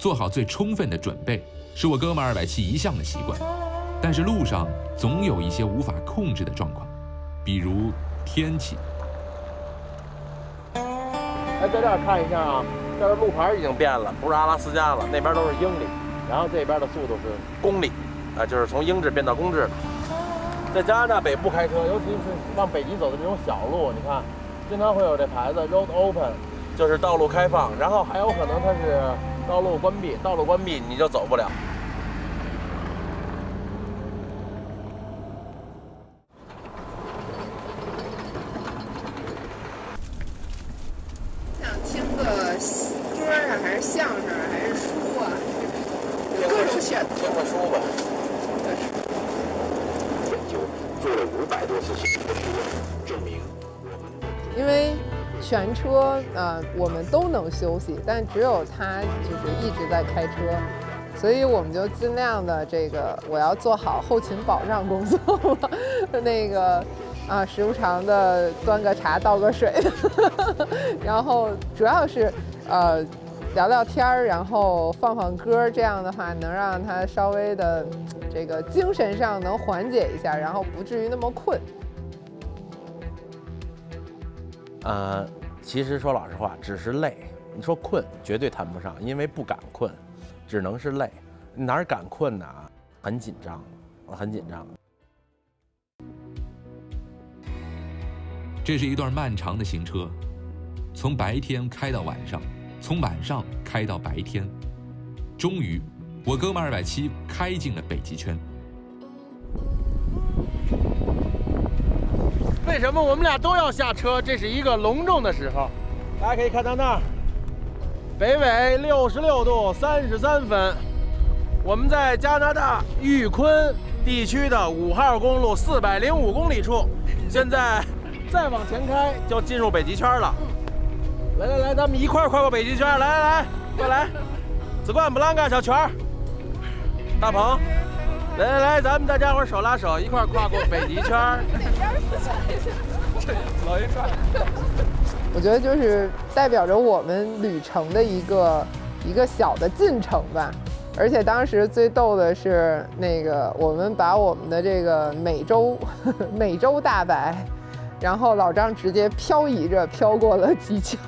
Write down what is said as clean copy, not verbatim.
做好最充分的准备，是我哥们270一向的习惯。但是路上总有一些无法控制的状况，比如天气。哎，在这儿看一下啊，这儿路牌已经变了，不是阿拉斯加了，那边都是英里，然后这边的速度是公里，就是从英制变到公制了。在加拿大北部开车，尤其是往北极走的这种小路，你看，经常会有这牌子 Road Open， 就是道路开放，然后还有可能它是道路关闭，道路关闭你就走不了。想听个歌啊，还是相声，还是书啊，各种选择。听个书吧。研究做了500多次心理的实验，证明我们因为全车我们都能休息，但只有他就是一直在开车，所以我们就尽量的我要做好后勤保障工作了。时不常的端个茶倒个水，然后主要是聊聊天儿，然后放放歌，这样的话能让他稍微的精神上能缓解一下，然后不至于那么困。其实说老实话，只是累。你说困，绝对谈不上，因为不敢困，只能是累。哪敢困呢？很紧张，很紧张。这是一段漫长的行车，从白天开到晚上，从晚上开到白天。终于，我哥们270开进了北极圈。为什么我们俩都要下车？这是一个隆重的时候。大家可以看到那儿，北纬66度33分，我们在加拿大玉坤地区的5号公路405公里处。现在再往前开就进入北极圈了。来，咱们一块儿跨过北极圈。来，过来，子冠、布兰嘎、小泉、大鹏，来，咱们大家伙手拉手，一块儿跨过北极圈。老爷帅。我觉得就是代表着我们旅程的一个小的进程吧。而且当时最逗的是我们把我们的这个美洲大白，然后老张直接漂移着飘过了极圈。